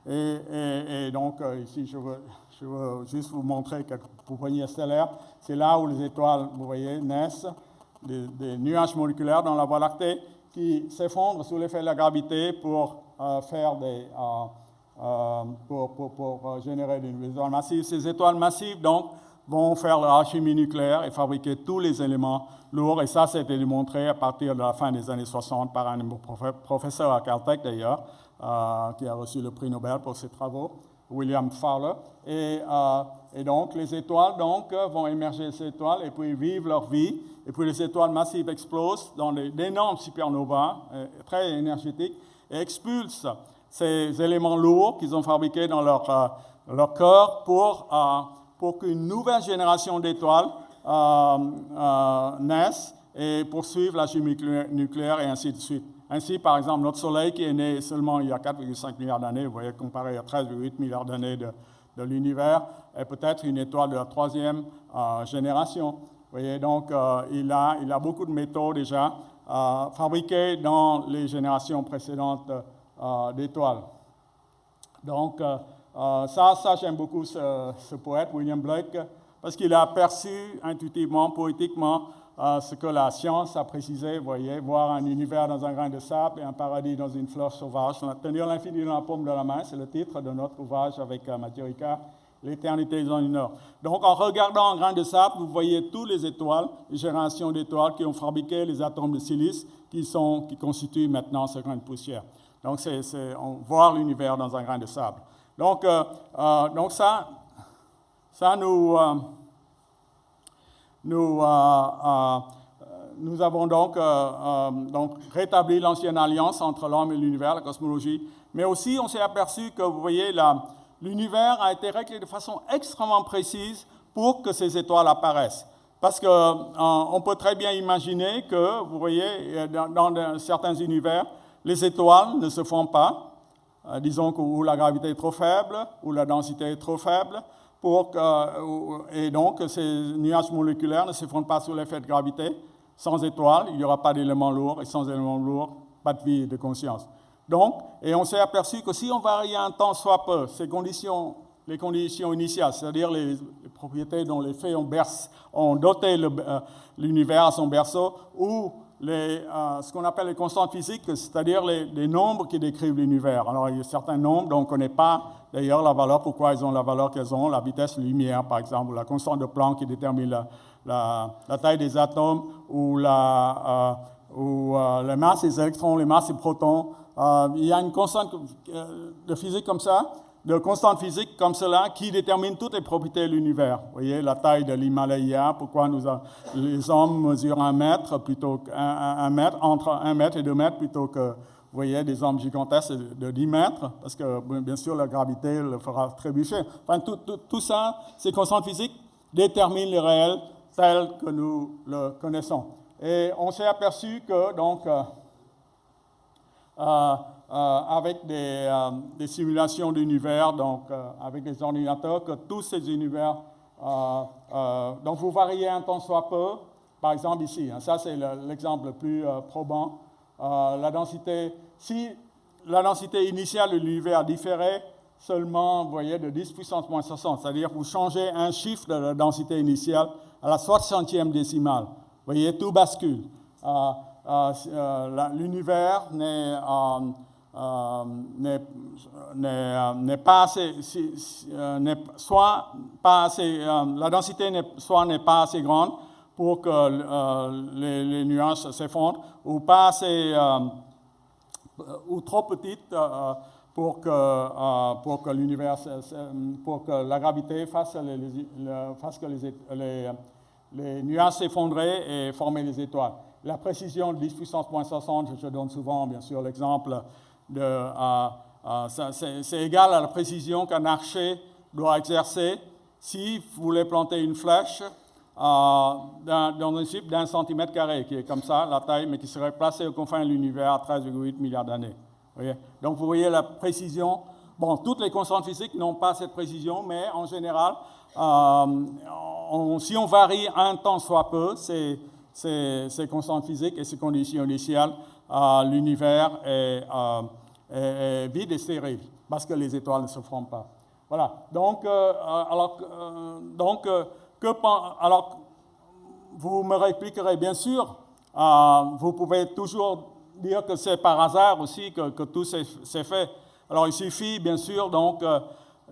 Et donc, ici, je veux juste vous montrer quelques pouponnières stellaires. C'est là où les étoiles, vous voyez, naissent. des nuages moléculaires dans la Voie lactée qui s'effondrent sous l'effet de la gravité pour générer des étoiles massives. Ces étoiles massives, donc, vont faire leur chimie nucléaire et fabriquer tous les éléments lourds. Et ça a été démontré à partir de la fin des années 60 par un professeur à Caltech, d'ailleurs, qui a reçu le prix Nobel pour ses travaux, William Fowler. Et donc, les étoiles vont émerger ces étoiles et puis vivre leur vie. Et puis, les étoiles massives explosent dans d'énormes supernovas très énergétiques et expulsent ces éléments lourds qu'ils ont fabriqués dans leur corps pour qu'une nouvelle génération d'étoiles naisse et poursuive la chimie nucléaire et ainsi de suite. Ainsi, par exemple, notre Soleil, qui est né seulement il y a 4,5 milliards d'années, vous voyez, comparé à 13,8 milliards d'années de l'univers, est peut-être une étoile de la troisième génération. Vous voyez, donc, il a beaucoup de métaux déjà fabriqués dans les générations précédentes d'étoiles. Donc, ça j'aime beaucoup ce poète, William Blake, parce qu'il a perçu intuitivement, poétiquement, ce que la science a précisé, vous voyez, voir un univers dans un grain de sable et un paradis dans une fleur sauvage. Tenir l'infini dans la paume de la main, c'est le titre de notre ouvrage avec Mathieu Ricard, L'éternité dans une heure. Donc, en regardant un grain de sable, vous voyez toutes les étoiles, les générations d'étoiles qui ont fabriqué les atomes de silice qui constituent maintenant ce grain de poussière. Donc, on voit l'univers dans un grain de sable. Donc ça nous avons donc rétabli l'ancienne alliance entre l'homme et l'univers, la cosmologie. Mais aussi, on s'est aperçu que, vous voyez, l'univers a été réglé de façon extrêmement précise pour que ces étoiles apparaissent. Parce qu'on peut très bien imaginer que, vous voyez, dans certains univers, les étoiles ne se font pas. Disons où la gravité est trop faible, où la densité est trop faible, et donc ces nuages moléculaires ne se font pas sous l'effet de gravité. Sans étoiles, il n'y aura pas d'éléments lourds, et sans éléments lourds, pas de vie et de conscience. Donc, et on s'est aperçu que si on varie un tant soit peu les conditions initiales, c'est-à-dire les propriétés dont les fées ont doté l'univers à son berceau, ou ce qu'on appelle les constantes physiques, c'est-à-dire les nombres qui décrivent l'univers. Alors, il y a certains nombres dont on ne connaît pas, d'ailleurs, la valeur, pourquoi ils ont la valeur qu'ils ont, la vitesse de lumière, par exemple, ou la constante de Planck qui détermine la taille des atomes, ou la masse des électrons, les masses des protons. Il y a une constante de physique comme ça, de constantes physiques comme cela qui déterminent toutes les propriétés de l'univers. Vous voyez, la taille de l'Himalaya, pourquoi les hommes mesurent 1 mètre plutôt entre 1 mètre et 2 mètres plutôt que, vous voyez, des hommes gigantesques de 10 mètres, parce que, bien sûr, la gravité le fera trébucher. Enfin, tout ça, ces constantes physiques déterminent le réel tel que nous le connaissons. Et on s'est aperçu que, donc, avec des simulations d'univers, donc avec des ordinateurs, que tous ces univers, donc vous variez un tant soit peu, par exemple ici, ça c'est l'exemple le plus probant, si la densité initiale de l'univers différait seulement, vous voyez, de 10 puissance moins 60, c'est-à-dire vous changez un chiffre de la densité initiale à la 60e décimale, vous voyez, tout bascule. L'univers n'est pas assez, la densité n'est pas assez grande pour que les nuages s'effondrent, ou pas assez, ou trop petite pour que l'univers, pour que la gravité fasse que les nuages s'effondrer et former les étoiles. La précision de 10 puissance moins 60, je donne souvent, bien sûr, l'exemple c'est égal à la précision qu'un archer doit exercer si vous voulez planter une flèche dans un cible d'1 centimètre carré, qui est comme ça, la taille, mais qui serait placée aux confins de l'univers à 13,8 milliards d'années. Donc, vous voyez la précision. Bon, toutes les constantes physiques n'ont pas cette précision, mais en général, si on varie un tant soit peu, ces constantes physiques et ces conditions initiales, l'univers est vide et stérile, parce que les étoiles ne se forment pas. Voilà. Donc, vous me répliquerez bien sûr, vous pouvez toujours dire que c'est par hasard aussi que tout s'est fait. Alors il suffit bien sûr donc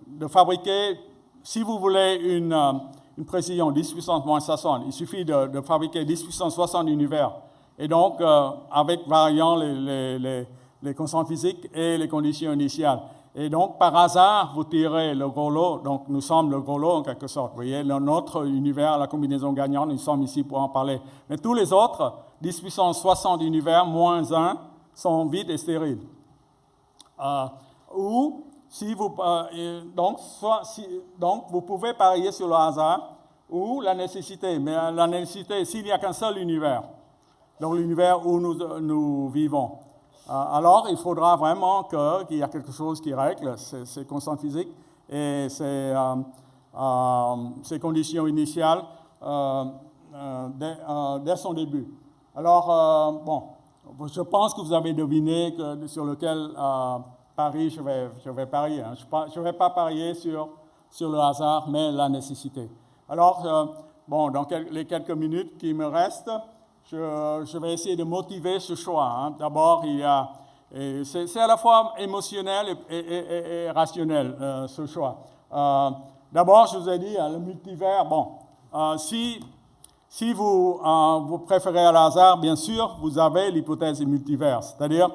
de fabriquer, si vous voulez une précision 10 puissance moins 60, il suffit de fabriquer 10 puissance 60 univers. Et donc avec variant les constantes physiques et les conditions initiales. Et donc, par hasard, vous tirez le gros lot. Donc, nous sommes le gros lot, en quelque sorte. Vous voyez, notre univers, la combinaison gagnante, nous sommes ici pour en parler. Mais tous les autres, 10 puissance 60 univers moins 1, sont vides et stériles. Ou, si vous, donc, vous pouvez parier sur le hasard ou la nécessité. Mais la nécessité, s'il n'y a qu'un seul univers, donc l'univers où nous vivons, alors, il faudra vraiment qu'il y ait quelque chose qui règle ces constantes physiques et ces conditions initiales dès son début. Alors, bon, je pense que vous avez deviné sur lequel pari je vais parier. Hein. Je ne vais pas parier sur le hasard, mais la nécessité. Alors, bon, dans les quelques minutes qui me restent, je vais essayer de motiver ce choix. Hein. D'abord, c'est à la fois émotionnel et rationnel, ce choix. D'abord, je vous ai dit, le multivers, bon, si vous préférez à hasard, bien sûr, vous avez l'hypothèse du multivers. C'est-à-dire,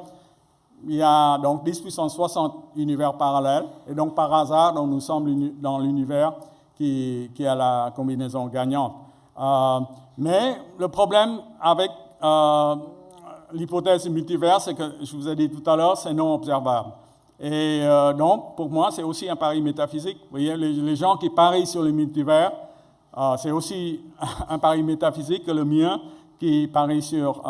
il y a donc 10 puissance 60 univers parallèles, et donc par hasard, donc, nous sommes dans l'univers qui a la combinaison gagnante. Mais le problème avec l'hypothèse du multivers, c'est que, je vous ai dit tout à l'heure, c'est non observable. Et donc, pour moi, c'est aussi un pari métaphysique. Vous voyez, les gens qui parient sur le multivers, c'est aussi un pari métaphysique que le mien qui parie sur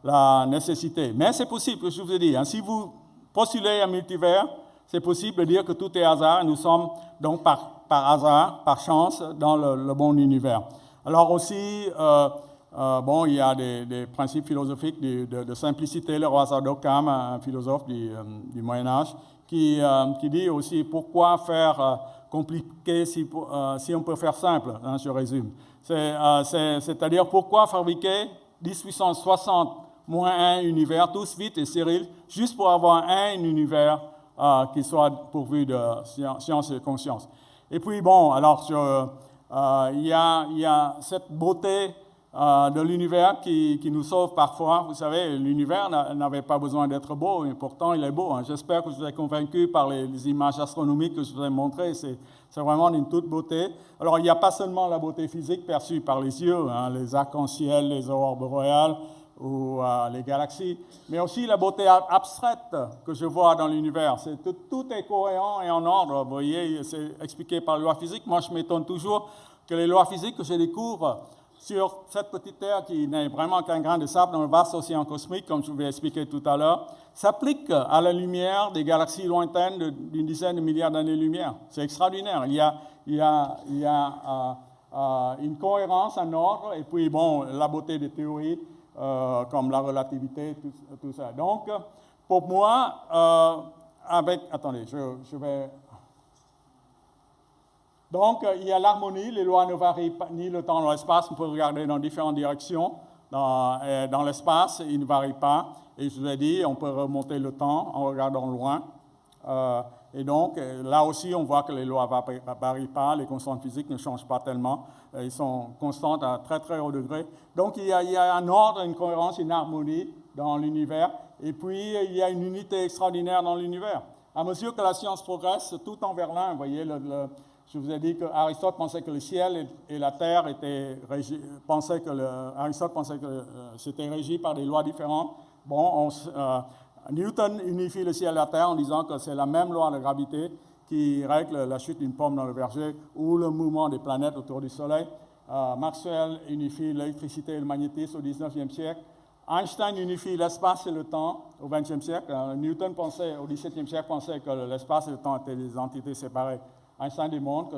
la nécessité. Mais c'est possible, je vous ai dit, hein, si vous postulez un multivers, c'est possible de dire que tout est hasard. Nous sommes donc par hasard, par chance, dans le bon univers. Alors aussi, bon, il y a des principes philosophiques de simplicité. Le roi d'Occam, un philosophe du Moyen-Âge, qui dit aussi pourquoi faire compliqué si on peut faire simple, hein, je résume. C'est-à-dire pourquoi fabriquer 10 puissance 60 moins 1 univers, tous vides et stériles, juste pour avoir un univers qui soit pourvu de science et conscience. Et puis bon, alors il y a cette beauté de l'univers qui nous sauve parfois. Vous savez, l'univers n'avait pas besoin d'être beau, et pourtant il est beau. Hein. J'espère que je vous ai convaincu par les images astronomiques que je vous ai montrées. C'est vraiment d'une toute beauté. Alors, il n'y a pas seulement la beauté physique perçue par les yeux, hein, les arcs-en-ciel, les aurores boréales ou les galaxies, mais aussi la beauté abstraite que je vois dans l'univers. Tout est cohérent et en ordre. Vous voyez, c'est expliqué par les lois physiques. Moi, je m'étonne toujours que les lois physiques que je découvre sur cette petite Terre qui n'est vraiment qu'un grain de sable dans le vaste océan cosmique, comme je vous ai expliqué tout à l'heure, s'appliquent à la lumière des galaxies lointaines d'une dizaine de milliards d'années-lumière. C'est extraordinaire. Il y a une cohérence, un ordre, et puis, bon, la beauté des théories, comme la relativité, tout ça. Donc, pour moi, attendez, je vais... Donc, il y a l'harmonie, les lois ne varient pas, ni le temps ni l'espace. On peut regarder dans différentes directions. Dans l'espace, ils ne varient pas. Et je vous ai dit, on peut remonter le temps en regardant loin. Et donc, là aussi, on voit que les lois ne varient pas, les constantes physiques ne changent pas tellement. Ils sont constantes à très, très haut degré. Donc, il y a un ordre, une cohérence, une harmonie dans l'univers. Et puis, il y a une unité extraordinaire dans l'univers. À mesure que la science progresse, tout en Verlaine, vous voyez, je vous ai dit qu'Aristote pensait que le ciel et la terre étaient régis, Aristote pensait que c'était régi par des lois différentes. Bon, Newton unifie le ciel et la terre en disant que c'est la même loi de gravité qui règle la chute d'une pomme dans le verger ou le mouvement des planètes autour du Soleil. Maxwell unifie l'électricité et le magnétisme au XIXe siècle. Einstein unifie l'espace et le temps au XXe siècle. Newton pensait, au XVIIe siècle, pensait que l'espace et le temps étaient des entités séparées. Einstein démontre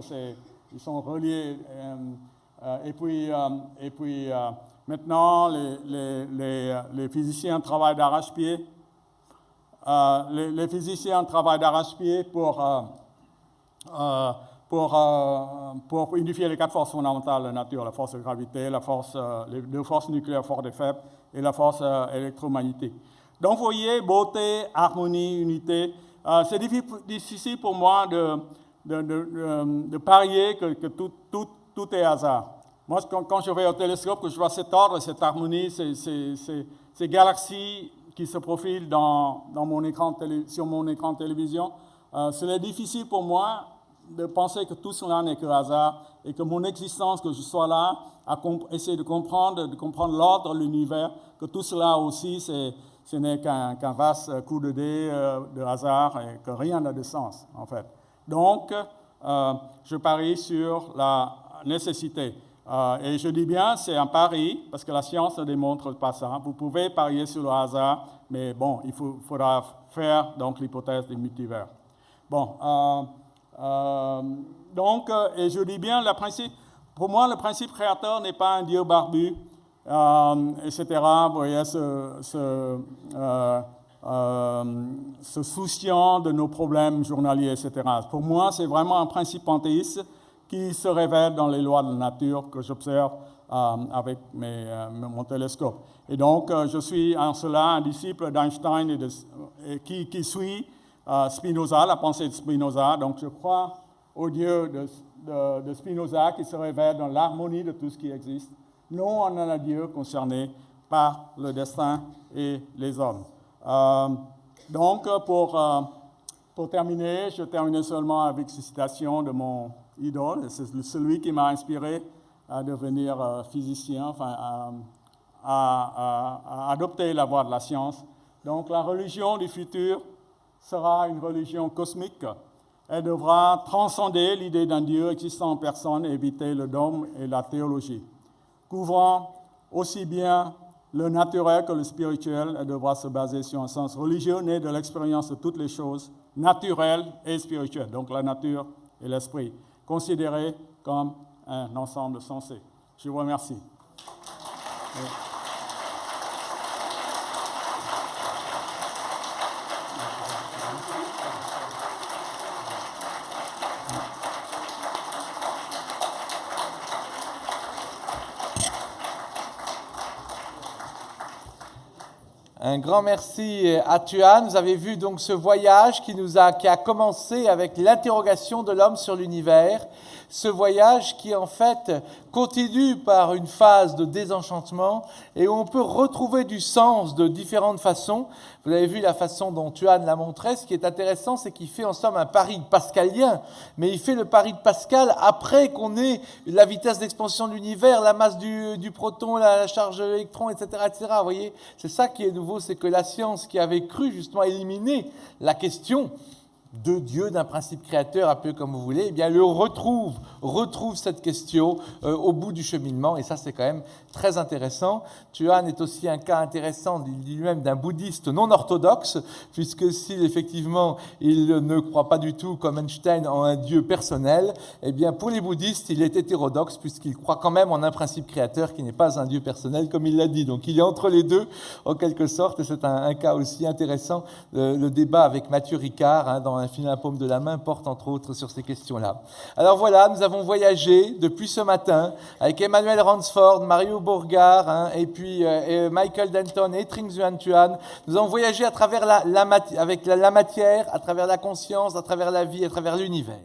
qu'ils sont reliés. Et puis maintenant, les physiciens travaillent d'arrache-pied. Les physiciens travaillent d'arrache-pied pour pour unifier les 4 forces fondamentales de la nature, la force de gravité, les 2 forces nucléaires fortes et faibles et la force électromagnétique. Donc, vous voyez, beauté, harmonie, unité. C'est difficile pour moi de parier que tout est hasard. Moi, quand je vais au télescope, que je vois cet ordre, cette harmonie, ces galaxies qui se profilent sur mon écran de télévision, c'est difficile pour moi de penser que tout cela n'est que hasard et que mon existence, que je sois là, à essayer de comprendre l'ordre de l'univers, que tout cela aussi, ce n'est qu'un vaste coup de dé de hasard et que rien n'a de sens, en fait. Donc, je parie sur la nécessité. Et je dis bien, c'est un pari, parce que la science ne démontre pas ça. Vous pouvez parier sur le hasard, mais bon, il faudra faire donc l'hypothèse du multivers. Bon, donc, et je dis bien, pour moi, le principe créateur n'est pas un Dieu barbu, etc. Vous voyez, se souciant de nos problèmes journaliers, etc. Pour moi, c'est vraiment un principe panthéiste qui se révèle dans les lois de la nature que j'observe avec mon télescope. Et donc, je suis en cela un disciple d'Einstein qui suit Spinoza, la pensée de Spinoza. Donc, je crois au Dieu de Spinoza qui se révèle dans l'harmonie de tout ce qui existe, non en un Dieu concerné par le destin et les hommes. Donc, pour terminer, je termine seulement avec une citation de mon idole. C'est celui qui m'a inspiré à devenir physicien, enfin, à adopter la voie de la science. Donc, la religion du futur sera une religion cosmique. Elle devra transcender l'idée d'un Dieu existant en personne et éviter le dogme et la théologie. Couvrant aussi bien le naturel que le spirituel, elle devra se baser sur un sens religieux né de l'expérience de toutes les choses, naturelles et spirituelles, donc la nature et l'esprit, considérés comme un ensemble sensé. Je vous remercie. Un grand merci à Tuan. Vous avez vu donc ce voyage qui a commencé avec l'interrogation de l'homme sur l'univers. Ce voyage qui en fait continue par une phase de désenchantement et où on peut retrouver du sens de différentes façons. Vous avez vu la façon dont Tuan l'a montré. Ce qui est intéressant, c'est qu'il fait en somme un pari pascalien, mais il fait le pari de Pascal après qu'on ait la vitesse d'expansion de l'univers, la masse du proton, la charge de l'électron, etc., etc. Vous voyez, c'est ça qui est nouveau, c'est que la science qui avait cru justement éliminer la question de Dieu, d'un principe créateur, un peu comme vous voulez, eh bien, le retrouve cette question au bout du cheminement, et ça, c'est quand même très intéressant. Tuan est aussi un cas intéressant lui-même d'un bouddhiste non orthodoxe, puisque s'il, effectivement, il ne croit pas du tout, comme Einstein, en un Dieu personnel, eh bien, pour les bouddhistes, il est hétérodoxe, puisqu'il croit quand même en un principe créateur qui n'est pas un Dieu personnel, comme il l'a dit. Donc, il est entre les deux, en quelque sorte, et c'est un cas aussi intéressant. Le débat avec Mathieu Ricard, dans Infiniment la paume de la main, porte entre autres sur ces questions-là. Alors voilà, nous avons voyagé depuis ce matin avec Emmanuel Ransford, Mario Bourgard, et puis Michael Denton et Trinh Xuan Tuan. Nous avons voyagé à travers avec la matière, à travers la conscience, à travers la vie, à travers l'univers.